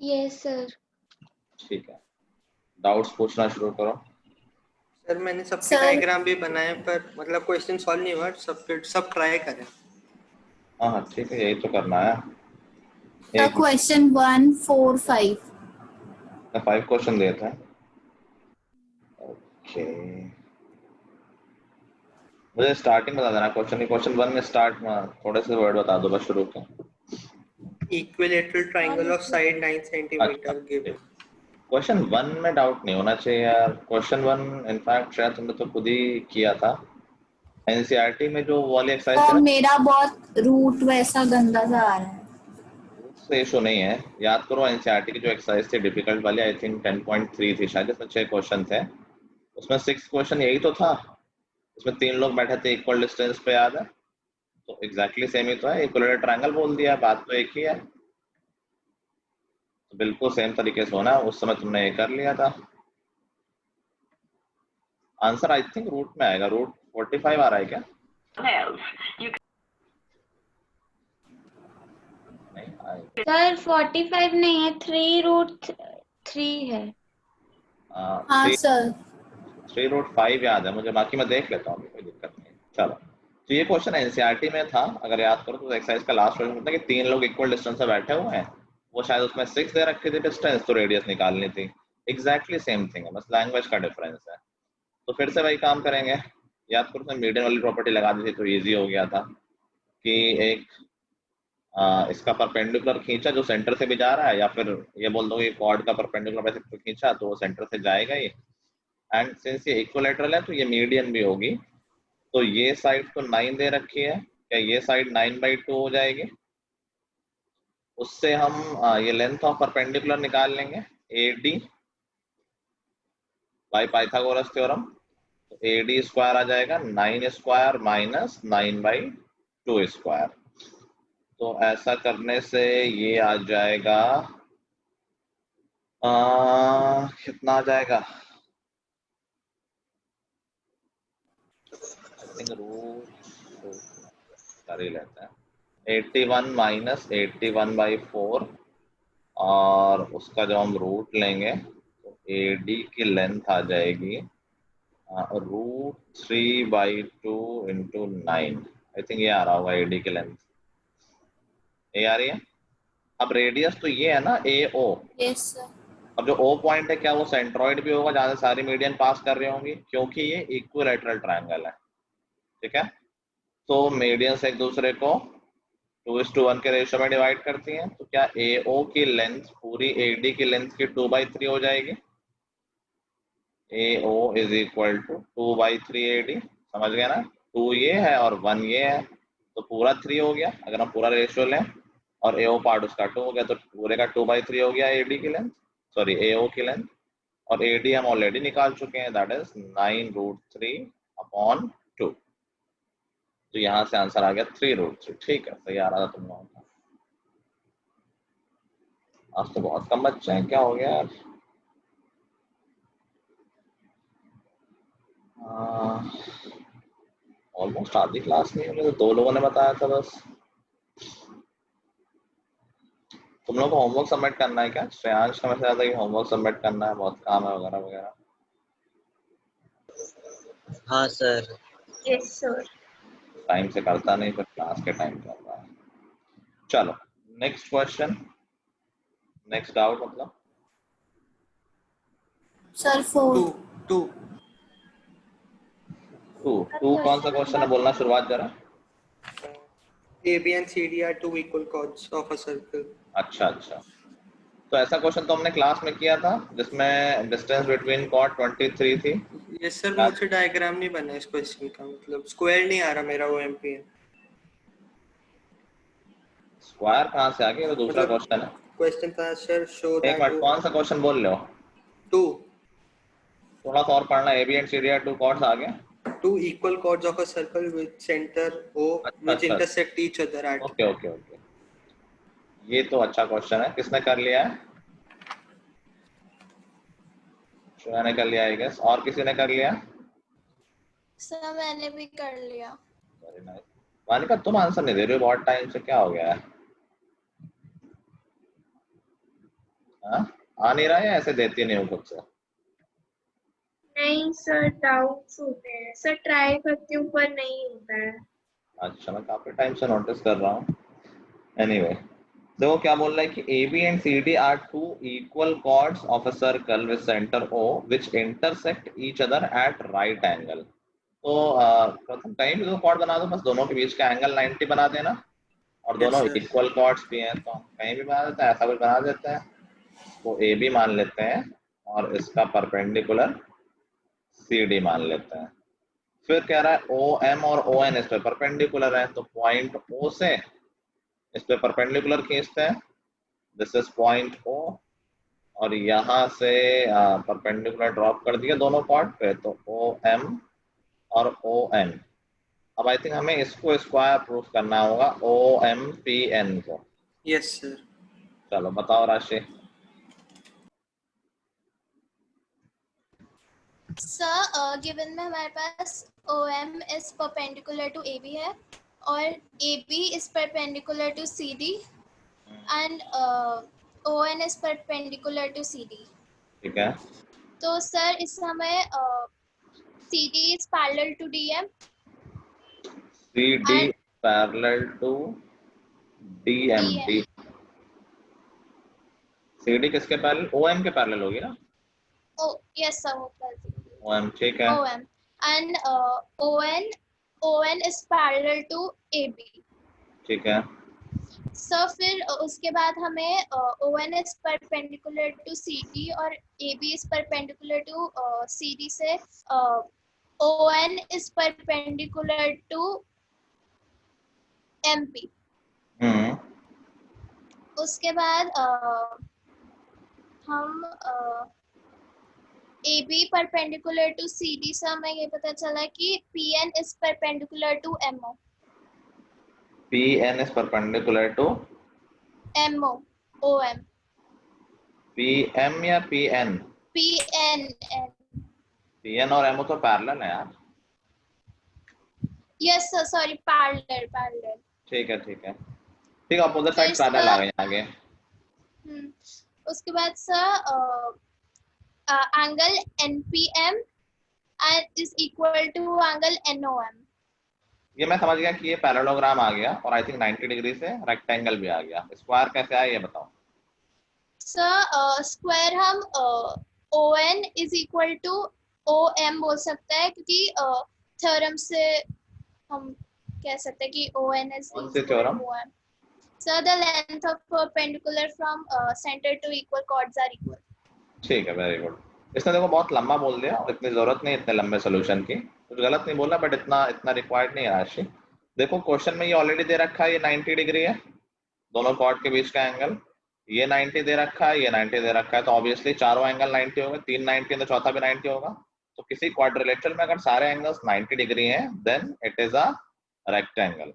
Yes sir. ठीक है, doubts पूछना शुरू करो। सर मैंने सबके सर डायग्राम भी बनाए पर मतलब क्वेश्चन सॉल्व नहीं हुआ, सब ट्राई करें। हाँ हाँ ठीक है, यही तो करना है। एक क्वेश्चन 1, 4, 5। 5 क्वेश्चन दिए थे। ओके, मुझे स्टार्टिंग बता देना क्वेश्चन 1 में स्टार्ट में थोड़े से वर्ड बता दो बस शुरू के। Equilateral triangle of side 9 centimetre given. Question 1 में डाउट नहीं होना चाहिए यार। क्वेश्चन 1 इनफैक्ट शायद तुमने तो खुद ही किया था एनसीईआरटी में, जो वाली एक्सरसाइज थी तो ना। मेरा बहुत रूट वैसा गंदा सा आ रहा है। उससे इशू नहीं है, याद करो एनसीईआरटी की जो एक्सरसाइज थी डिफिकल्ट वाली, आई थिंक 10.3 थी शायद, जिसमें 6 क्वेश्चन थे। उसमें 6 क्वेश्चन यही तो था, उसमें 3 लोग बैठे थे इक्वल डिस्टेंस पे, याद है? तो एग्जैक्टली सेम ही तो है, इक्विलेटरल ट्रायंगल बोल दिया, बात तो एक ही है। तो बिल्कुल सेम तरीके से होना है, उस समय तुमने ये कर लिया था। आंसर आई थिंक रूट में आएगा, रूट 45 आ रहा है क्या? नहीं आएगा सर 45 नहीं है, 3√3 है। हाँ सर। 3√5 याद है मुझे, बाकी मैं देख लेता हूँ, कोई दिक्कत नहीं। चलो, तो ये क्वेश्चन एनसीईआरटी में था, अगर याद करो तो एक्सरसाइज का लास्ट क्वेश्चन होता है कि 3 लोग इक्वल डिस्टेंस से बैठे हुए हैं, वो शायद उसमें 6 दे रखी थी डिस्टेंस, तो रेडियस निकालनी थी। एग्जैक्टली सेम थिंग है, बस लैंग्वेज का डिफरेंस है। तो फिर से वही काम करेंगे। याद करो तो मीडियन वाली प्रॉपर्टी लगा दी थी तो इजी हो गया था कि एक इसका परपेंडिकुलर खींचा जो सेंटर से भी जा रहा है, या फिर ये बोल दो कि कॉर्ड का परपेंडिकुलर वैसे खींचा तो वो सेंटर से जाएगा ही। एंड सिंस ये इक्विलेटरल है तो ये मीडियन भी होगी। तो ये साइड तो 9 दे रखी है, क्या ये साइड 9/2 हो जाएगी? उससे हम ये लेंथ ऑफ परपेंडिकुलर निकाल लेंगे, AD बाय पाइथागोरस थ्योरम। तो AD स्क्वायर आ जाएगा 9 स्क्वायर माइनस 9/2 स्क्वायर। तो ऐसा करने से ये आ जाएगा कितना आ जाएगा? आई थिंक रूट कर ही लेते हैं। 81 माइनस 81/4, और उसका जब हम रूट लेंगे तो AD की लेंथ आ जाएगी √3/2 इंटू 9। आई थिंक ये आ रहा होगा AD की लेंथ, ये आ रही है। अब रेडियस तो ये है ना AO। Yes sir. अब जो O पॉइंट है, क्या वो सेंट्रॉइड भी होगा जहां से सारी मीडियन पास कर रही होंगी? क्योंकि ये इक्विलैटरल ट्रायंगल है, ठीक है। तो मीडियंस एक दूसरे को 2:1 के रेशियो में डिवाइड करती हैं, तो क्या AO की लेंथ पूरी AD की लेंथ की 2/3 हो जाएगी? AO is equal to 2/3 AD, समझ गया ना? 2 ये है और 1 ये है, तो पूरा 3 हो गया अगर हम पूरा रेशियो लें, और AO पार्ट उसका 2 हो गया, तो पूरे का 2/3 हो गया AD की लेंथ, सॉरी AO की लेंथ। और AD हम ऑलरेडी निकाल चुके हैं, दैट इज 9√3/2। तो यहाँ से आंसर आ गया 3√3। ठीक है, सही आ रहा था तुम लोगों का। आज तो बहुत कम बच्चे हैं, क्या हो गया यार? ऑलमोस्ट आधी क्लास नहीं, मुझे तो 2 लोगों ने बताया था बस। तुम लोग को होमवर्क सबमिट करना है क्या? श्रेयांश का मैसेज आता है कि होमवर्क सबमिट करना है, बहुत काम है वगैरह वगैरह। हाँ सर। Yes sir. टाइम से करता नहीं, फिर क्लास के टाइम कर रहा है। चलो नेक्स्ट क्वेश्चन, नेक्स्ट डाउट मतलब सर 4। टू टू कौन सा क्वेश्चन है, बोलना शुरुआत जरा। AB and CD are two equal chords of a circle. अच्छा अच्छा, तो ऐसा क्वेश्चन तो हमने क्लास में किया था जिसमें डिस्टेंस बिटवीन कॉर्ड 23 थी। यस सर, मुझे डायग्राम नहीं बना इस क्वेश्चन का, मतलब स्क्वायर नहीं आ रहा मेरा वो MPN। स्क्वायर कहाँ से आ गया? तो दूसरा मतलब क्वेश्चन है। क्वेश्चन था सर, शो एक दैट मिनट, कौन सा क्वेश्चन बोल रहे हो? 2 थोड़ा सा और पढ़ना। AB and CD are two chords आ गया। two equal chords of a circle with center O अच्छा which अच्छा, intersect each other at। Okay okay okay, ये तो अच्छा क्वेश्चन है। किसने कर लिया है? श्रेया ने कर लिया है गेस, और किसी ने कर लिया? सर मैंने भी कर लिया। Very nice. वानिका तुम आंसर नहीं दे रहे हो बहुत टाइम से, क्या हो गया है? हाँ, आ नहीं रहा है या ऐसे देती नहीं हो खुद से? नहीं सर, डाउट्स होते हैं सर, ट्राई करती हूँ पर नहीं होता है। अच्छा, मैं काफी टाइम से नोटिस कर रहा हूँ। एनीवे, देखो क्या बोल रहा है कि AB and CD are two equal chords of a circle with center O which intersect each other at right angle. तो प्रथम कहीं भी दो कॉर्ड बना दो, बस दोनों के बीच का एंगल 90 बना देना, और यस दोनों सर। इक्वल कॉर्ड्स भी हैं, तो हम कहीं भी बना देते हैं, ऐसा कुछ बना देते हैं। तो AB मान लेते हैं और इसका परपेंडिकुलर CD मान लेते हैं। फिर कह रहा है OM और ON इस पे परपेंडिकुलर है, तो पॉइंट O से इस पे परपेंडिकुलर खींचते हैं, दिस इज पॉइंट O, और यहाँ से परपेंडिकुलर ड्रॉप कर दिया दोनों कॉर्ड पे, तो OM और ON। अब आई थिंक हमें इसको स्क्वायर प्रूफ करना होगा, OMPN को। Yes sir. चलो बताओ राशि। सर गिवन में हमारे पास OM is perpendicular to AB है और AB is perpendicular to CD and ON is perpendicular to CD। ठीक है, तो सर इस समय CD is parallel to DM CD and parallel to DM। DM। CD किसके पैरेलल? OM के parallel होगी ना? Oh yes sir, वो कर दीजिए। OM, ठीक है। OM and ON is parallel to AB। ठीक है, सर फिर उसके बाद हमें ON is perpendicular to CD और AB is perpendicular to CD से ON is perpendicular to MP। उसके बाद हम AB perpendicular to CD से हमें ये पता चला कि PN is perpendicular to MO। PN is perpendicular to MO OM PM या PN? PN PN और MO तो पैरेलल है यार। Yes sir, sorry parallel. ठीक है, ठीक है, ठीक है, अपोजिट साइड पैरेलल आ गए आगे। उसके बाद sir angle NPM is equal to angle NOM। ये मैं समझ गया कि ये पैरेललोग्राम आ गया, और आई थिंक 90 डिग्री से रेक्टेंगल भी आ गया। स्क्वायर कैसे आया ये बताओ। सर स्क्वायर हम ON is equal to OM बोल सकते हैं, क्योंकि थ्योरम से हम कह सकते हैं कि ON इज कौन सी equal theorem? To OM। Sir the length of perpendicular from centre to equal chords are equal. ठीक है, वेरी गुड। इसने देखो बहुत लंबा बोल दिया, और इतनी जरूरत नहीं इतने लंबे सोल्यूशन की, कुछ गलत नहीं बोला, बट इतना इतना रिक्वायर्ड नहीं है राशि। देखो क्वेश्चन में ये ऑलरेडी दे रखा है, ये 90 डिग्री है दोनों कॉर्ड के बीच का एंगल, ये 90 दे रखा है, ये 90 दे रखा है, तो ऑब्वियसली चारों एंगल 90 होंगे, 3 90 तो चौथा भी 90 होगा। तो किसी क्वाड्रिलेटरल में अगर सारे एंगल्स 90 डिग्री हैं, then it is a rectangle.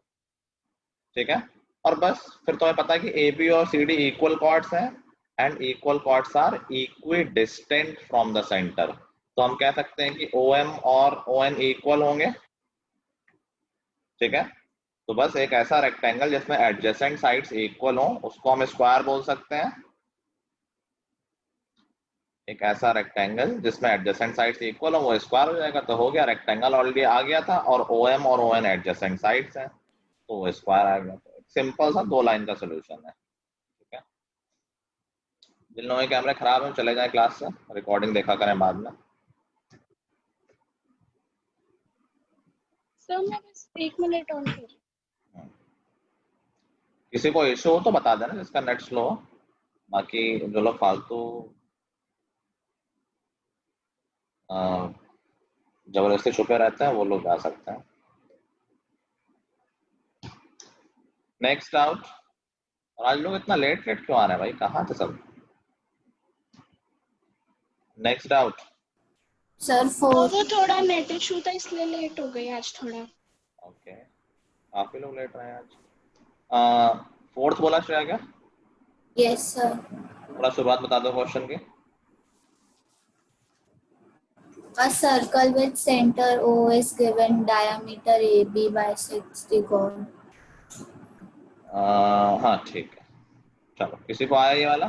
ठीक है, और बस फिर तुम्हें पता है कि AB और CD इक्वल कॉर्ड्स हैं, and equal chords are equidistant from the centre. तो हम कह सकते हैं कि OM और ON इक्वल होंगे। ठीक है, तो बस एक ऐसा रेक्टेंगल जिसमें एडजेसेंट साइड्स इक्वल हो, उसको हम स्क्वायर बोल सकते हैं। एक ऐसा रेक्टेंगल जिसमें एडजेसेंट साइड्स इक्वल हो, वो स्क्वायर हो जाएगा, तो हो गया। रेक्टेंगल ऑलरेडी आ गया था, और OM और ON एडजेसेंट साइड्स हैं, तो वो स्क्वायर आ गया। तो सिंपल सा 2 लाइन का सोल्यूशन है। ठीक है, जिन लोगों के कैमरे खराब है चले जाएं क्लास से, रिकॉर्डिंग देखा करें बाद में। सर मैं बस 1 मिनट ऑन कर। किसी को इशू हो तो बता देना जिसका नेट स्लो हो, बाकी जो लोग फालतू जबरदस्ती छुपे रहते हैं वो लोग आ सकते हैं। Next out. और आज लोग इतना लेट लेट क्यों आ रहे हैं भाई, कहाँ थे सब? Next out. सर वो थोड़ा नेट इशू था इसलिए लेट हो गई आज थोड़ा। ओके, काफी लोग लेट रहे हैं आज। फोर्थ बोला श्रेया क्या? Yes sir. थोड़ा शुरुआत बता दो क्वेश्चन की। A circle with center O is given diameter AB by 60 chord। हाँ ठीक है, चलो किसी को आया ये वाला?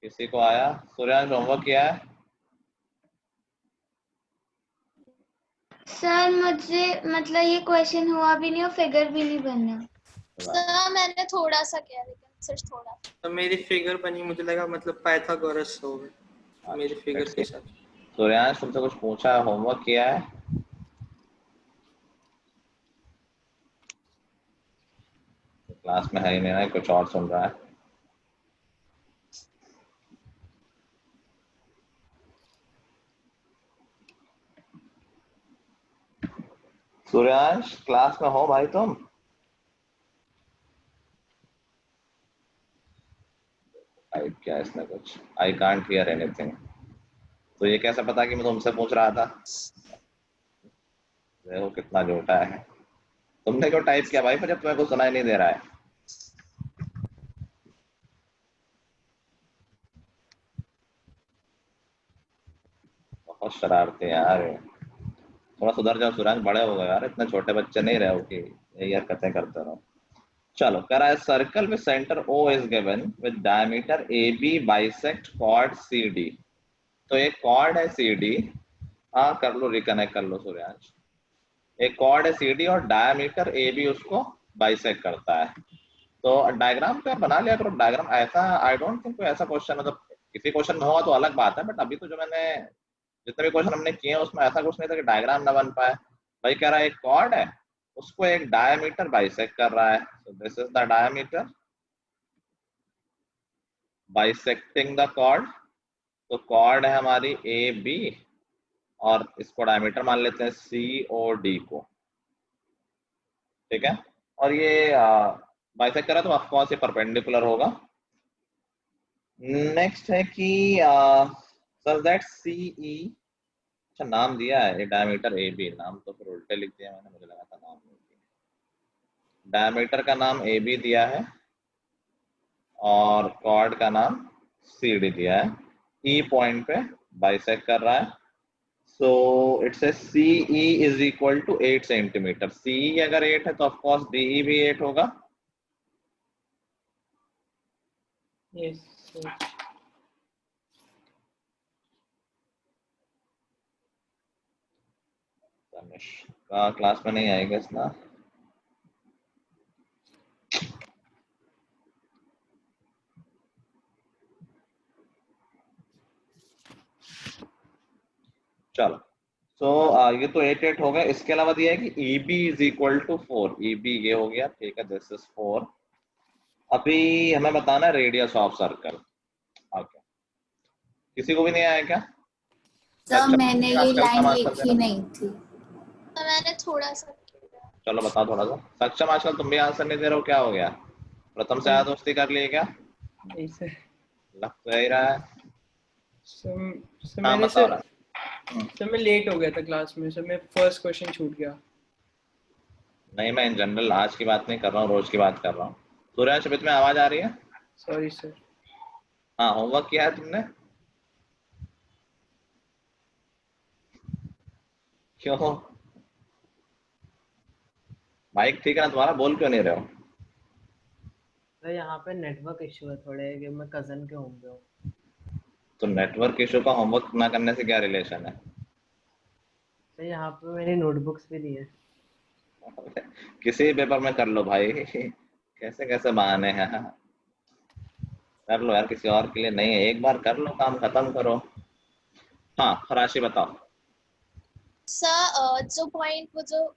किसी को आया? सूर्यांश होमवर्क किया है? सर मुझे मतलब ये क्वेश्चन हुआ भी नहीं और फिगर भी नहीं बना। सर मैंने थोड़ा सा किया, लेकिन सिर्फ थोड़ा। तो मेरी फिगर बनी, मुझे लगा मतलब पाइथागोरस होगा मेरी फिगर के साथ। सूर्यांश तुमसे कुछ पूछा है, होमवर्क किया है? क्लास में है ही नहीं ना, कुछ और सुन रहा है। सूर्यांश क्लास में हो भाई तुम? टाइप किया इसने कुछ, आई कांट हियर एनीथिंग। तो ये कैसे पता कि मैं तुमसे पूछ रहा था? देखो कितना झूठा है। तुमने क्यों टाइप किया भाई, मुझे तुम्हें कुछ सुनाई नहीं दे रहा है। बहुत शरारती है यार ये। थोड़ा सुधर जाओ सूरज, बड़े हो गए यार, इतने छोटे बच्चे नहीं रहे हो कि यही हरकतें करते रहो। चलो, करा है circle with centre O is given with diameter AB bisect chord CD। तो एक कॉर्ड है CD, हाँ कर लो, रिकनेक्ट कर लो सूर्यांश। एक कॉर्ड है CD और डायमीटर AB उसको बाइसेक्ट करता है। तो डायग्राम तो बना लिया करो। डायग्राम ऐसा, आई डोंट थिंक कोई ऐसा क्वेश्चन, मतलब किसी क्वेश्चन में होगा तो अलग बात है, बट अभी तो जो मैंने जितने भी क्वेश्चन हमने किए हैं उसमें ऐसा कुछ नहीं था कि डायग्राम ना बन पाए। भाई कह रहा है एक कॉर्ड है, उसको एक डायमीटर बाइसेक्ट कर रहा है, so this is the diameter bisecting the chord. तो कॉर्ड है हमारी ए बी और इसको डायमीटर मान लेते हैं COD को, ठीक है। और ये बाइसेक्ट करा तो ऑफकोर्स ये परपेंडिकुलर होगा। नेक्स्ट है कि सर दैट CE, अच्छा नाम दिया है ये डायमीटर AB, नाम तो फिर उल्टे लिख दिया मैंने, मुझे लगा था नाम नहीं दिया। डायमीटर का नाम AB दिया है और कॉर्ड का नाम CD दिया है। E पॉइंट पे बाइसेक्ट कर रहा है, so it's A CE is equal to 8 centimetre. CE अगर 8 है तो ऑफकोर्स DE भी 8 होगा। Yes sir. का क्लास में नहीं आएगा इसना। चलो, सो ये तो 8 हो गया। इसके अलावा दिया है कि EB is equal to 4। EB ये हो गया, ठीक है, दिस इज 4। अभी हमें बताना है रेडियस ऑफ सर्कल। ओके, किसी को भी नहीं आया क्या? सर मैंने ये लाइन आजकल लिखी नहीं थी। तो मैंने थोड़ा सा किया। चलो बताओ थोड़ा सा। सक्षम आजकल तुम भी आंसर नहीं दे रहे हो, क्या हो गया? प्रथम से याद दोस्ती कर लिए क्या? नहीं सर। लग तो यही रहा है। हाँ मैंने बताओ सर, मैं लेट हो गया था क्लास में सर, मैं फर्स्ट क्वेश्चन छूट गया। नहीं, मैं इन जनरल आज की बात नहीं कर रहा हूँ, रोज की बात कर रहा हूँ। सूर्यांश में आवाज आ रही है? Sorry sir. हाँ, होमवर्क किया है तुमने? क्यों? माइक ठीक है ना तुम्हारा, बोल क्यों नहीं रहे हो? तो यहाँ पे नेटवर्क इश्यू है थोड़े, कि मैं कजन के होम पे हूँ। तो नेटवर्क इशू का होमवर्क ना करने से क्या रिलेशन है? तो यहाँ पे मेरी नोटबुक्स भी दी है। किसी पेपर में कर लो भाई, कैसे कैसे बहाने हैं। कर लो यार, किसी और के लिए नहीं है, एक बार कर लो, काम खत्म करो। हाँ राशि बताओ। सर जो पॉइंट, वो जो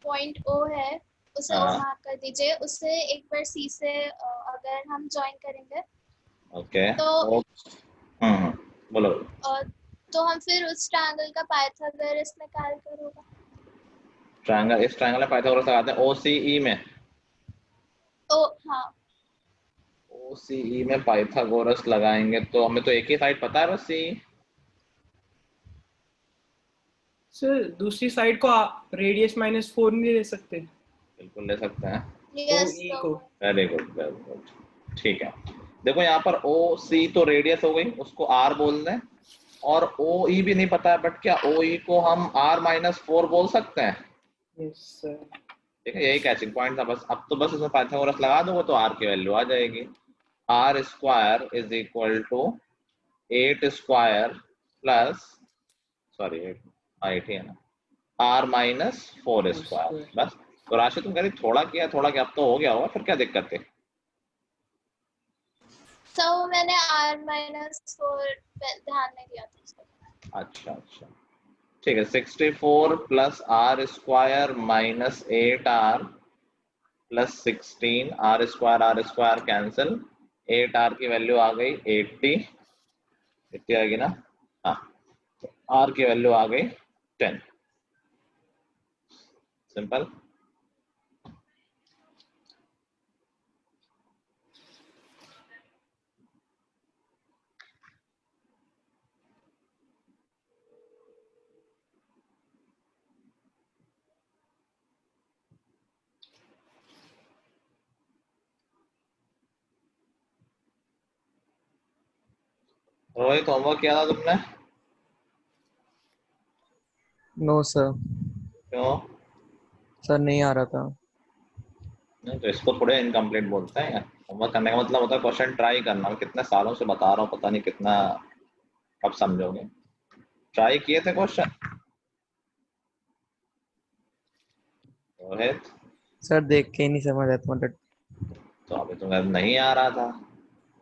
पॉइंट O है उसे O हाँ। मार्क कर दीजिए। उसे एक बार C से अगर हम ज्वाइन करेंगे ओके तो बोलो। तो हम फिर उस ट्रायंगल का पाइथागोरस निकाल कर होगा। ट्रायंगल, इस ट्रायंगल में पाइथागोरस लगाते हैं OCE में। हाँ OCE में पाइथागोरस लगाएंगे तो हमें तो एक ही साइड पता है बस, CE। सर दूसरी साइड को रेडियस -4 नहीं ले सकते? बिल्कुल ले सकते हैं। यस OE को। वेरी गुड वेरी गुड, ठीक है। देखो यहाँ पर OC तो रेडियस हो गई, उसको R बोल दें, और OE भी नहीं पता है, बट क्या OE को हम R-4 बोल सकते हैं? Yes sir. ठीक है, यही कैचिंग पॉइंट था बस। अब तो बस इसमें पाइथागोरस लगा दो तो R की वैल्यू आ जाएगी। r square is equal to 8 square plus, sorry 8 ही है ना, r minus 4 square। बस। तो राशि तुम कह रही थोड़ा किया अब तो हो गया होगा, फिर क्या दिक्कत है? तो मैंने r-4 ध्यान नहीं दिया था। अच्छा अच्छा, ठीक है। 64 plus r square minus 8r plus 16, r square cancel, 8r की वैल्यू आ गई 80, कितनी आएगी ना, हाँ, r की वैल्यू आ गई 10। सिंपल। रोहित, होमवर्क किया था तुमने? नो सर, क्यों? सर नहीं आ रहा था। नहीं तो इसको थोड़े इनकम्प्लीट बोलते हैं। होमवर्क करने का मतलब होता है क्वेश्चन ट्राई करना। मैं कितने सालों से बता रहा हूँ, पता नहीं कितना कब समझोगे। ट्राई किए थे क्वेश्चन रोहित? सर देख के ही नहीं समझ आता मतलब। तो अभी तुम्हें नहीं आ रहा था?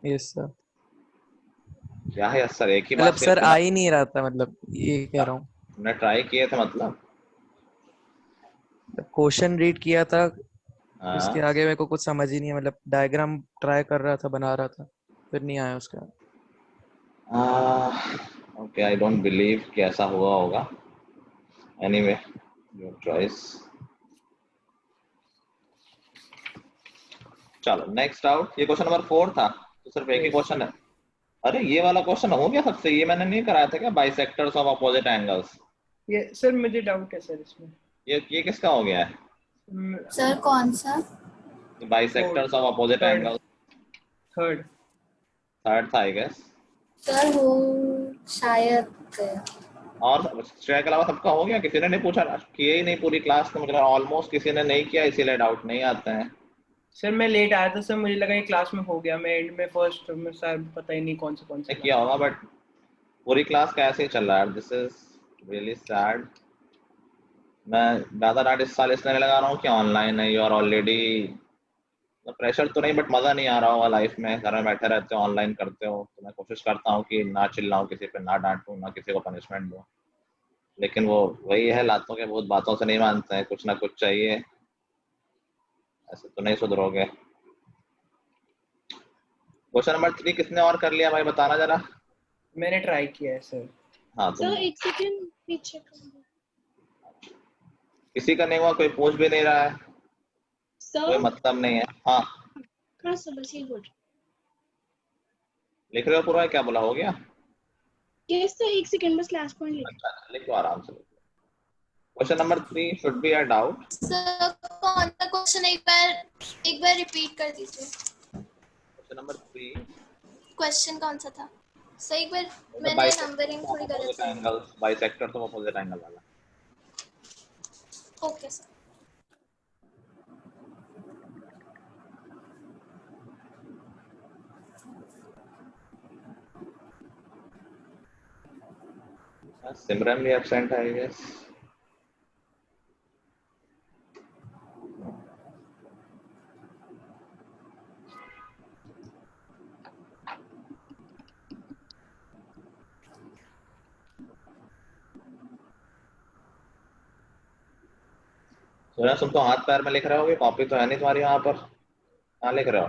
Yes sir. क्या है सर, एक ही मतलब बात सर फिर आ ही नहीं रहा था, मतलब ये कह रहा हूँ। तुमने ट्राई किए थे मतलब? क्वेश्चन रीड किया था, उसके हाँ। आगे मेरे को कुछ समझ ही नहीं है। मतलब डायग्राम ट्राई कर रहा था, बना रहा था, फिर नहीं आया उसका। ओके, आई डोंट बिलीव कि ऐसा हुआ होगा। Anyway, your choice. चलो नेक्स्ट आउट। ये क्वेश्चन नंबर 4 था, तो सिर्फ एक ही क्वेश्चन है। अरे ये वाला क्वेश्चन हो गया सबसे, ये मैंने नहीं कराया था क्या, बाइसेक्टर्स ऑफ अपोजिट एंगल्स? ये सर मुझे डाउट है सर इसमें। ये किसका हो गया है? सर कौन सा? Bisectors of opposite angles. Third third था आई गेस। सर हो शायद। और श्रेया के अलावा सबका हो गया? किसी ने नहीं पूछा? किए ही नहीं पूरी क्लास में, मतलब ऑलमोस्ट किसी ने नहीं किया, इसीलिए डाउट नहीं आते हैं। सर मैं लेट आया था सर, मुझे लगा ये क्लास में हो गया। मैं एंड में फर्स्ट में सर पता ही नहीं कौन से नहीं किया होगा, बट पूरी क्लास कैसे ही चल रहा है? This is really sad. मैं ज्यादा डांट इस साल इसलिए लगा रहा हूँ कि ऑनलाइन है, यू आर ऑलरेडी, प्रेशर तो नहीं बट मजा नहीं आ रहा होगा लाइफ में। घर में बैठे रहते हो, ऑनलाइन करते हो, तो मैं कोशिश करता हूँ कि ना चिल्लाऊं किसी पे, ना डांटूं, ना किसी को पनिशमेंट दूं। लेकिन वो वही है, लातों के भूत बातों से नहीं मानते हैं, कुछ ना कुछ चाहिए। ऐसे तो नहीं सुधरोगे। क्वेश्चन नंबर 3 किसने और कर लिया भाई, बताना जरा। मैंने ट्राई किया है सर। हाँ तुम। सर एक सेकंड पीछे किसी का नहीं हुआ, कोई पूछ भी नहीं रहा है, कोई सर। मतलब नहीं है। हाँ हाँ सर, बस ये गुड। लिख रहे हो पूरा? क्या बोला, हो गया? यस सर, एक सेकंड बस लास्ट पॉइंट लिख। अच्छा लिखो, आराम से लिखो। Question number 3 should be a doubt. Sir कौन सा क्वेश्चन, एक बार रिपीट कर दीजिए। क्वेश्चन नंबर 3 क्वेश्चन कौन सा था सर? एक बार, मैंने नंबरिंग थोड़ी गलत की। Angles, bisectors of opposite angle वाला। Okay sir. सिमरन भी एब्सेंट है आई गेस। तुम तो हाथ पैर में लिख रहे हो, कॉपी तो है नहीं तुम्हारी वहां पर, कहाँ लिख रहे हो?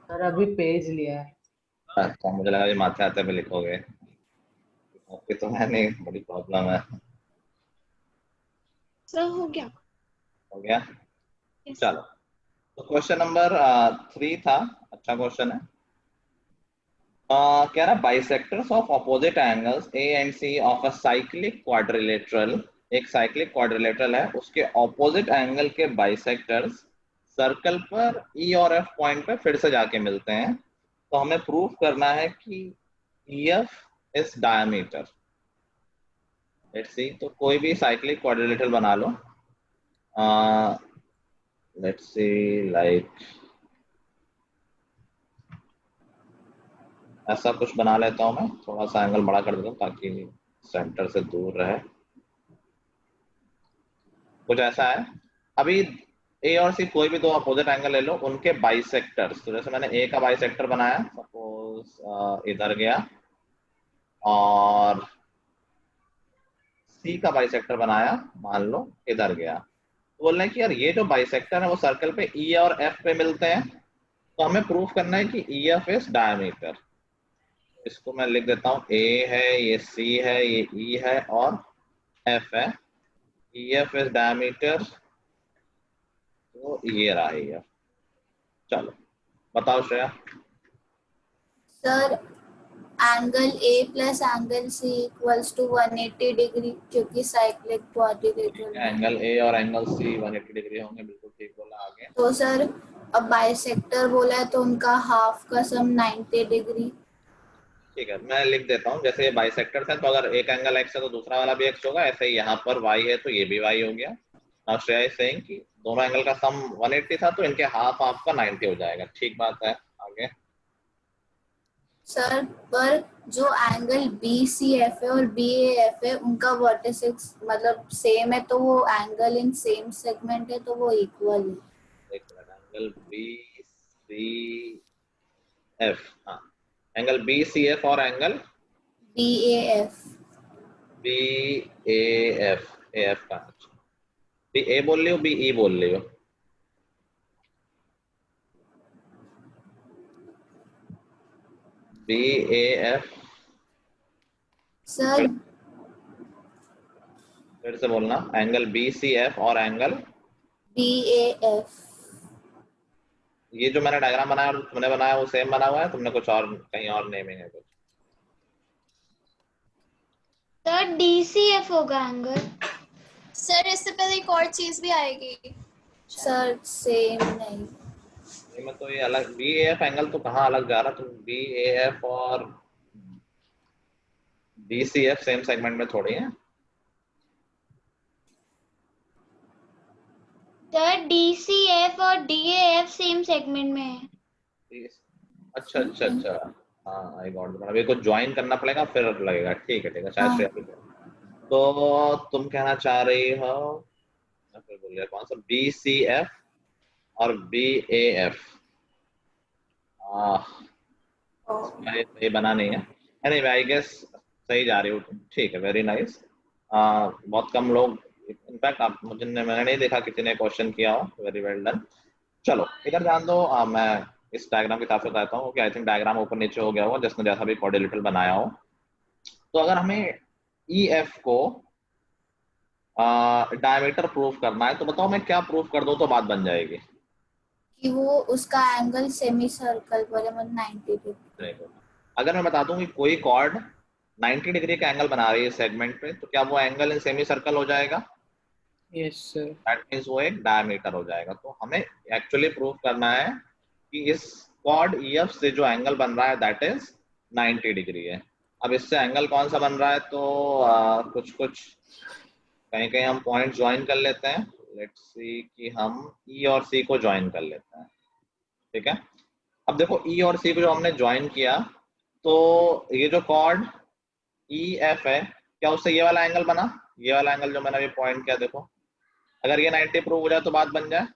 सर अभी पेज लिया है। अच्छा, मुझे लगा ये माथे आते में लिखोगे। कॉपी तो है नहीं, बड़ी प्रॉब्लम है। सर हो गया। हो गया? Yes. चलो, तो क्वेश्चन नंबर 3 था, अच्छा क्वेश्चन है। कह रहा bisectors of opposite angles A and C of a cyclic quadrilateral. एक साइक्लिक क्वाड्रिलेटरल है, उसके ऑपोजिट एंगल के बाइसेक्टर्स सर्कल पर ई और एफ पॉइंट पे फिर से जाके मिलते हैं। तो हमें प्रूफ करना है कि EF is diameter. Let's see, तो कोई भी साइक्लिक क्वाड्रिलेटरल बना लो। लेट्स सी लाइक ऐसा कुछ बना लेता हूँ मैं, थोड़ा सा एंगल बड़ा कर देता हूँ ताकि सेंटर से दूर रहे। कुछ ऐसा है। अभी ए और सी कोई भी दो अपोजिट एंगल ले लो, उनके बाइसेक्टर्स, तो जैसे मैंने ए का बाइसेक्टर बनाया, सपोज इधर गया, और सी का बाइसेक्टर बनाया, मान लो इधर गया, तो बोल रहे हैं कि यार ये जो बाइसेक्टर है वो सर्कल पे ई और एफ पे मिलते हैं, तो हमें प्रूफ करना है कि ई एफ इज डायमीटर। इसको मैं लिख देता हूँ, ए है, ये सी है, ये ई है और एफ है। ई एफ इज डायमीटर, तो ये रहा ई एफ। चलो बताओ Shreya. Sir angle A plus angle C equals to 180 degree, क्योंकि साइक्लिक क्वाड्रिलेटरल में। एंगल ए और एंगल सी 180 डिग्री होंगे, बिल्कुल ठीक बोला। आगे तो सर अब बाइसेक्टर बोला है तो उनका हाफ का सम 90 डिग्री। ठीक है, मैं लिख देता हूँ, जैसे ये बाइसेक्टर्स हैं तो अगर एक एंगल एक्स है तो दूसरा वाला भी एक्स होगा, ऐसे ही यहाँ पर वाई है तो ये भी वाई हो गया। नाउ श्रेया इज सेइंग कि दोनों एंगल का सम 180 था तो इनके हाफ हाफ का 90 हो जाएगा। ठीक बात है। आगे सर पर जो एंगल बी सी एफ है और बी ए एफ है उनका वर्टिसेस मतलब सेम है, तो वो एंगल इन सेम सेगमेंट है तो वो इक्वल है। एंगल बी सी एफ, हाँ एंगल बी सी एफ और angle B A F. B A F, A F का बी ए बोल रही हो, बी ई बोल रही हो? बी ए एफ, सर फिर से बोलना, एंगल बी सी एफ और एंगल बी ए एफ। ये जो मैंने डायग्राम बनाया और तुमने बनाया वो सेम बना हुआ है, तुमने कुछ और कहीं और नेमिंग है कुछ? सर DCF होगा एंगल। सर इससे पहले एक और चीज भी आएगी। सर सेम नहीं। में तो ये अलग बी ए एफ एंगल तो कहाँ अलग जा रहा, तुम बी ए एफ और B C F same segment में थोड़ी है। सर DCF और DAF सेम सेगमेंट में है। अच्छा अच्छा अच्छा, हाँ आई गॉट इट। अभी को ज्वाइन करना पड़ेगा फिर लगेगा। ठीक है ठीक है, शायद श्रेया ठीक है। तो तुम कहना चाह रही हो, मैं फिर बोल गया कौन सा, बी सी एफ और बी ए एफ। ये बना नहीं है। एनीवे आई गेस सही जा रही हो तुम। ठीक है, वेरी नाइस। बहुत कम लोग, इनफैक्ट आप मैंने नहीं देखा किसी ने क्वेश्चन किया हो। Very well done. चलो इधर ध्यान दो। मैं इस डायग्राम के हिसाब से बताता हूँ कि आई थिंक डायग्राम ऊपर नीचे हो गया होगा जिसने जैसा भी क्वाड्रिलेटरल बनाया हो। तो अगर हमें ई एफ को डायमीटर प्रूफ करना है तो बताओ मैं क्या प्रूफ कर दूं तो बात बन जाएगी? कि वो उसका एंगल सेमी सर्कल पर है, मतलब 90 डिग्री। अगर मैं बता दूं कि कोई कॉर्ड 90 डिग्री का एंगल बना रही है सेगमेंट पे, तो क्या वो एंगल इन सेमी सर्कल हो जाएगा? Yes sir. दैट मींस वो एक डायमीटर हो जाएगा। तो हमें एक्चुअली प्रूफ करना है कि इस कॉर्ड ईएफ से जो एंगल बन रहा है दैट इज 90 डिग्री है। अब इससे एंगल कौन सा बन रहा है, तो कुछ कुछ कहीं कहीं हम पॉइंट ज्वाइन कर लेते हैं। लेट्स सी कि हम ई और सी को ज्वाइन कर लेते हैं। ठीक है, अब देखो ई और सी को जो हमने ज्वाइन किया, तो ये जो कॉर्ड ई एफ है, क्या उससे ये वाला एंगल बना? ये वाला एंगल जो मैंने अभी पॉइंट किया, देखो अगर ये 90 प्रूव हो जाए तो बात बन जाए।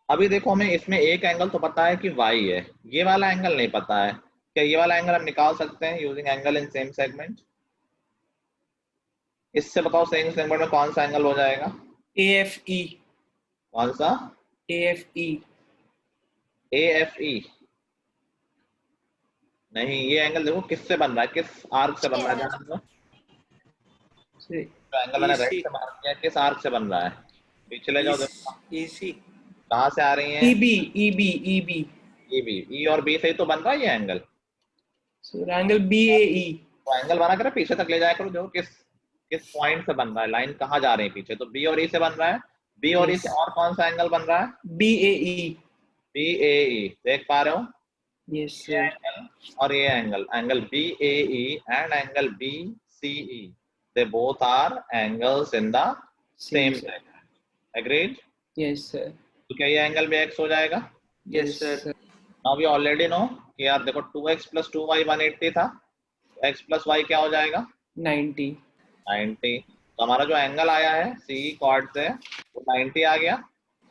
अभी देखो हमें इसमें एक एंगल तो पता है कि y है, ये वाला एंगल नहीं पता है। क्या ये वाला एंगल हम निकाल सकते हैं using angle in same segment? इससे बताओ सेम सेगमेंट में कौन सा एंगल हो जाएगा? AFE। कौन सा? AFE। AFE नहीं, ये एंगल देखो किससे बन रहा है, किस आर्क से बन रहा है? ध्यान दो, जो एंगल मैंने राइट से मार्क किया किस आर्क से बन रहा है? पीछे ले जाओ, देखो EC। कहाँ से आ रही है? EB। ई और बी से ही तो बन रहा है ये एंगल। Sir angle BAE। तो एंगल बना कर पीछे तक ले जाया करो, देखो किस किस पॉइंट से बन रहा है, लाइन कहाँ जा रही है पीछे। तो बी और ई से बन रहा है। बी और ई से और कौन सा एंगल बन रहा है? BAE। BAE देख पा रहे हो? Yes sir. और ये angle, angle BAE and angle BCE, they both are angles in the same segment. Agreed? Yes sir. तो क्या ये एंगल भी x हो जाएगा? Yes sir. Now we already know कि यार देखो 2x + 2y 180 था, x + y क्या हो जाएगा? 90। 90। तो हमारा जो एंगल आया है सी कॉर्ड से वो 90 आ गया,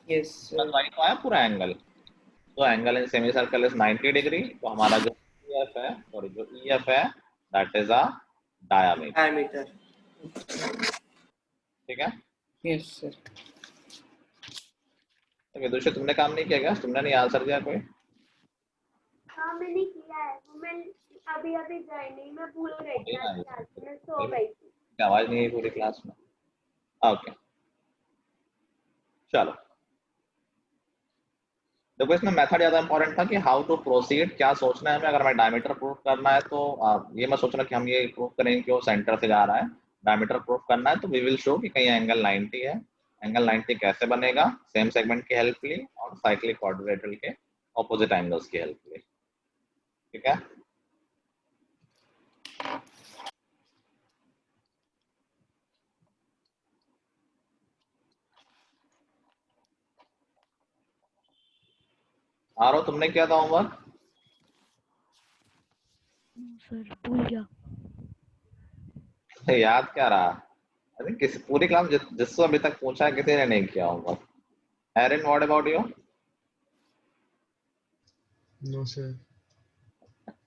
यस प्लस सर। y तो आया पूरा एंगल। तो angle in semi circle is 90 degree. तो हमारा जो EF है, सॉरी जो EF है that is a diameter. Diameter. ठीक है। Yes sir. तो विदुषी तुमने काम नहीं किया क्या? तुमने नहीं आंसर दिया कोई? हाँ मैंने किया है, मैं अभी अभी ज्वाइनिंग में भूल गई थी, आज क्लास में सो गई थी। आवाज नहीं है पूरी क्लास में। ओके चलो, देखो इसमें मेथड ज्यादा इंपॉर्टेंट था कि हाउ टू प्रोसीड, क्या सोचना है हमें। अगर हमें डायमीटर प्रूव करना है तो ये मत सोचना कि हम ये प्रूव करेंगे कि वो सेंटर से जा रहा है। डायमीटर प्रूव करना है तो वी विल शो कि कहीं एंगल 90 है। एंगल 90 कैसे बनेगा? सेम सेगमेंट की हेल्प ली और साइक्लिक क्वाड्रिलेटरल के ऑपोजिट एंगल्स की हेल्प ली। ठीक है। आरो तुमने किया था होमवर्क? सर भूल गया। याद क्या रहा? अरे किसी पूरी क्लास जिससे अभी तक पूछा है किसी ने नहीं किया homework. Erin what about you? No sir.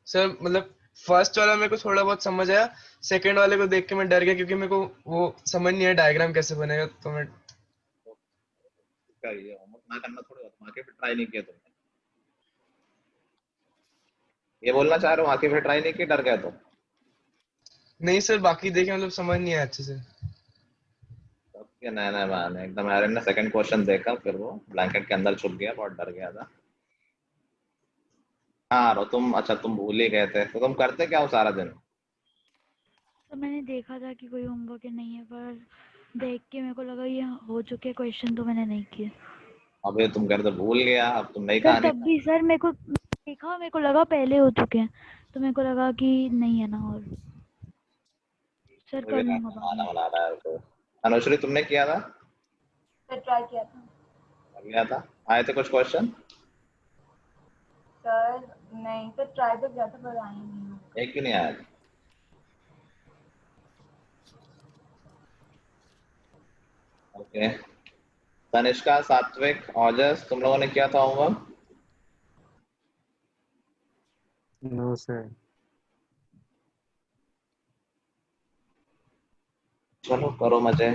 Sir मतलब फर्स्ट वाला मेरे को थोड़ा बहुत समझ आया, सेकंड वाले को देख के मैं डर गया क्योंकि मेरे को वो समझ नहीं आया डायग्राम कैसे बनेगा। तो मैं ये होमवर्क ना करना थोड़ी होता, आके फिर ट्राई नहीं किया तुमने। ये बोलना चाह रहे हो आके फिर ट्राई नहीं की, डर गए तो? नहीं सर, बाकी देखे मतलब समझ नहीं आया अच्छे से। सबके नए नए बहाने एकदम। एरिन ने सेकंड क्वेश्चन देखा फिर वो ब्लैंकेट के अंदर छुप गया, बहुत डर गया था। हाँ रो तुम, अच्छा तुम भूल ही गए थे। तो तुम करते क्या हो सारा दिन? तो मैंने देखा था कि कोई होमवर्क नहीं है, पर देख के मेरे को लगा ये हो चुके क्वेश्चन, तो मैंने नहीं किए। अबे तुम कर तो भूल गया, अब तुम नई सर कहानी। तब भी सर मेरे को देखा, मेरे को लगा पहले हो चुके हैं, तो मेरे को लगा कि नहीं है ना। और सर कर लूंगा बाद बहाना में। बना रहा है तो। अनुश्री तुमने किया था? सर ट्राई किया था। कर लिया था? आए थे कुछ क्वेश्चन? सर नहीं सर, ट्राई तो किया था पर आए नहीं। एक भी नहीं आया? ओके। तनिष्का, सात्विक, ओजस तुम लोगों ने किया था होमवर्क? No sir. चलो करो मजे।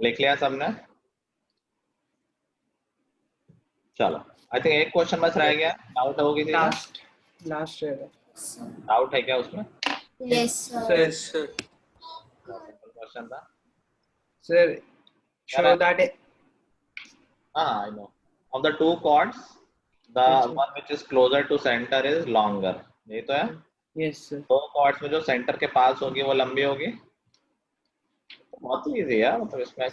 लिख लिया सबने? चलो आई थिंक एक क्वेश्चन बस रह गया, डाउट होगी थी क्या? लास्ट है। डाउट है क्या उसमें? Yes sir. सर क्वेश्चन था sir show that I know of the two chords the one which is closer to center is longer। यही तो है। Yes sir. दो chords में जो सेंटर के पास होगी वो लंबी होगी। बहुत ही इजी है, मतलब इसमें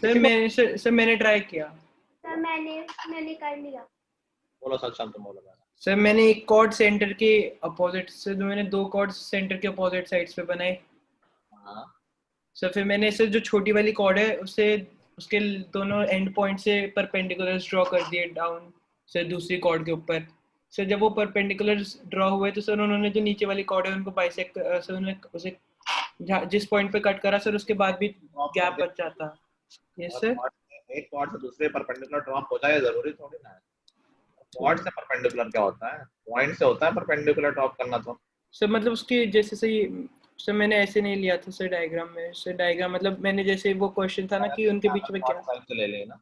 सर मैंने ट्राई किया। सर मैंने कर लिया। बोलो सक्षम, तुम बोलो। सर मैंने एक कॉर्ड सेंटर के अपोजिट से, मैंने दो कॉर्ड सेंटर के अपोजिट साइड्स पे बनाए। हाँ। सर फिर मैंने इसे जो छोटी वाली कॉर्ड है उससे उसके दोनों एंड पॉइंट से परपेंडिकुलर्स ड्रॉ कर दिए डाउन से दूसरी कॉर्ड के ऊपर। सर जब वो परपेंडिकुलर्स ड्रॉ हुए तो सर उन्होंने जो नीचे वाली कॉर्ड है उनको बाइसेक्ट, सर उन्होंने उसे जिस पॉइंट पे कट करा सर उसके बाद भी गैप बच जाता। Yes sir. एक कॉर्ड से दूसरे परपेंडिकुलर ड्रॉप हो जाए जरूरी थोड़ी ना है। कॉर्ड से परपेंडिकुलर क्या होता है? पॉइंट से होता है परपेंडिकुलर ड्रॉप करना। तो सर मतलब उसके जैसे सही सर मैंने ऐसे नहीं लिया था सर डायग्राम में। सर डायग्राम मतलब मैंने जैसे वो क्वेश्चन था ना कि उनके बीच में क्या। से ले लेना।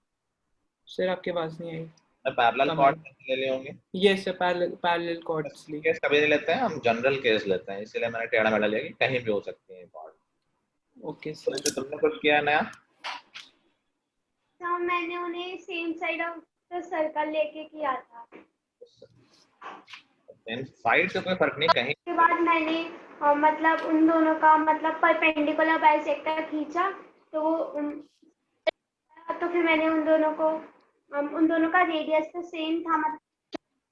सर आपके पास नहीं आई। पैरेलल कॉर्ड ले लिए होंगे। यस सर, पैरेलल कॉर्ड्स लिए। केस कभी नहीं लेते हैं हम, जनरल केस लेते हैं, इसलिए मैंने टेढ़ा मेढ़ा लिया कि कहीं भी हो सकती है कॉर्ड। Okay sir. तो तुमने कुछ किया है नया? तो मैंने उन्हें same side of the circle लेके किया था। साइड से कोई फर्क नहीं कहीं। उसके बाद मैंने मतलब उन दोनों का मतलब परपेंडिकुलर बाइसेक्टर खींचा, तो वो तो फिर मैंने उन दोनों का रेडियस तो सेम था, मतलब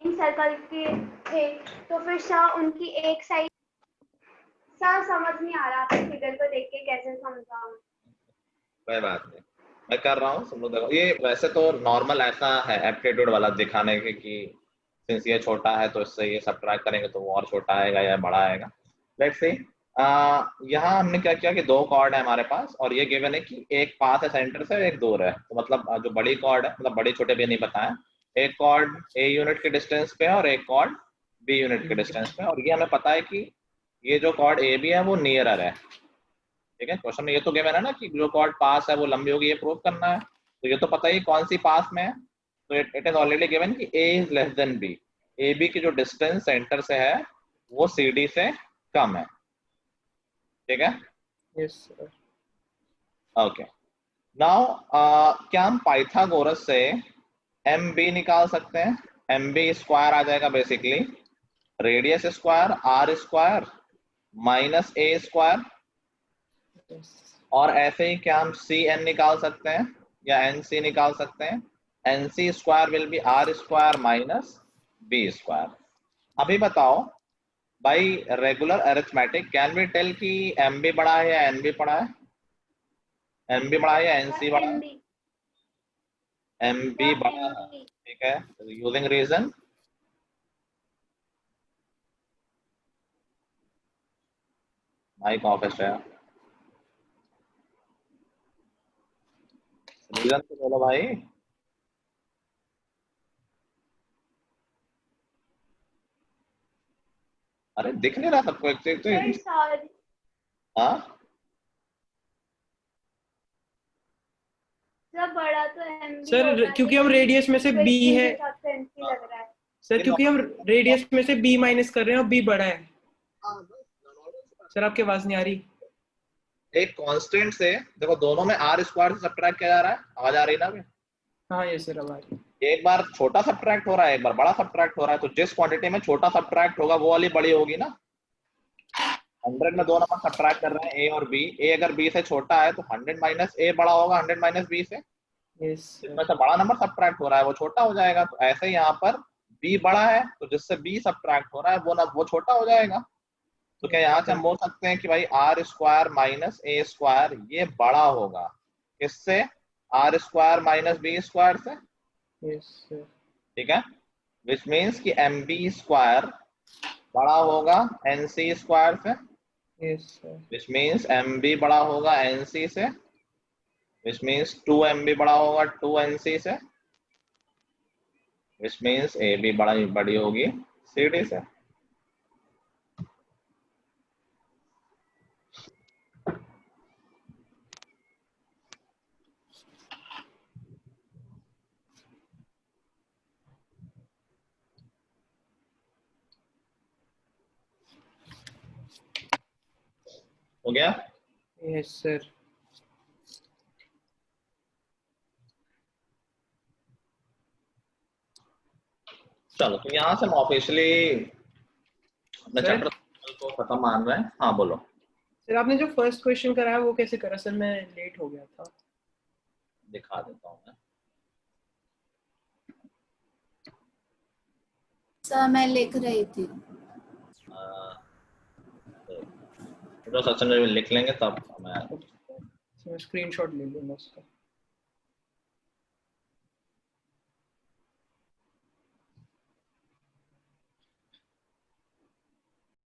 सेम सर्कल के थे, तो फिर उनकी एक साइड सर समझ नहीं आ रहा आपके फिगर को देख के कैसे समझाऊं। कोई बात नहीं, मैं कर रहा हूँ, सब लोग देखो। ये वैसे तो नॉर्मल ऐसा है एप्टीट्यूड वाला दिखाने के कि सिंस ये छोटा है तो इससे ये सब्ट्रैक्ट करेंगे तो वो और छोटा आएगा या बड़ा आएगा। लेट्स सी, यहाँ हमने क्या किया कि दो कॉर्ड है हमारे पास और ये गिवन है कि एक पास है सेंटर से, एक दूर है। तो मतलब जो बड़ी कॉर्ड है, मतलब बड़ी छोटे भी नहीं बताया, एक कॉर्ड ए यूनिट के डिस्टेंस पे है और एक कॉर्ड बी यूनिट के डिस्टेंस पे, और ये हमें पता है कि ये जो कॉर्ड ए बी है वो नियरर है। ठीक है, क्वेश्चन में ये तो गिवन है ना कि जो कॉर्ड पास है वो लंबी होगी, ये प्रूव करना है। तो ये तो पता ही कौन सी पास में है, तो इट इज ऑलरेडी गिवन कि A is less than B. A B की जो डिस्टेंस सेंटर से है वो सी डी से कम है। ठीक है, यस सर। ओके, नाउ क्या हम पाइथागोरस से एम बी निकाल सकते हैं? एम बी स्क्वायर आ जाएगा basically radius square R square minus A square, और ऐसे ही क्या हम सी एन निकाल सकते हैं या एन सी निकाल सकते हैं? And C square will be R square minus B square. अभी बताओ भाई, regular arithmetic can we tell कि एम बी बड़ा है या एन बी बड़ा है? एम बी बड़ा है या एन सी बड़ा है? एम बी बड़ा है। ठीक है, यूजिंग रीजन, माइक ऑफ है, रीजन तो बोलो भाई। अरे दिख नहीं रहा सबको? एक चीज तो हाँ, सब बड़ा तो एम सर क्योंकि हम रेडियस में से बी है लग रहा है सर, क्योंकि हम रेडियस में से बी माइनस कर रहे हैं और बी बड़ा है। सर आपकी आवाज नहीं आ रही। एक कांस्टेंट से देखो, दोनों में आर स्क्वायर से सब्ट्रैक्ट किया जा रहा है, आवाज आ रही है ना अभी? हाँ ये सर अब आ रही। एक बार छोटा सब्ट्रैक्ट हो रहा है, एक बार बड़ा सब्ट्रैक्ट हो रहा है, तो जिस क्वांटिटी में छोटा सब्ट्रैक्ट होगा वो वाली बड़ी होगी ना। 100 में दो नंबर सब्ट्रैक्ट कर रहे हैं, ए और बी। ए अगर बी से छोटा है तो 100 माइनस ए बड़ा होगा 100 माइनस बी से। जिसमें से बड़ा नंबर सब्ट्रैक्ट हो रहा है वो छोटा हो जाएगा। तो ऐसे ही यहाँ पर बी बड़ा है तो जिससे बी सब्ट्रैक्ट हो रहा है वो छोटा हो जाएगा। तो क्या यहाँ से हम बोल सकते हैं कि भाई R square minus A square ये बड़ा होगा किससे? R square minus B square से। ठीक है, विच मीन्स कि एम बी स्क्वायर बड़ा होगा एन सी स्क्वायर से, विच मीन्स एम बी बड़ा होगा एन सी से, विच मीन्स 2mb बड़ा होगा 2nc से, विच मीन्स ए बी बड़ी होगी सी डी से। हो गया? Yes sir. चलो, तो यहाँ से हम ऑफिशियली अपने चैप्टर को खत्म मान रहे हैं। हाँ बोलो सर। आपने जो फर्स्ट क्वेश्चन कराया वो कैसे करा सर? मैं लेट हो गया था। दिखा देता हूँ मैं। सर मैं लिख रही थी। तो सचिन में लिख लेंगे तब मैं स्क्रीनशॉट ले लूंगा उसका।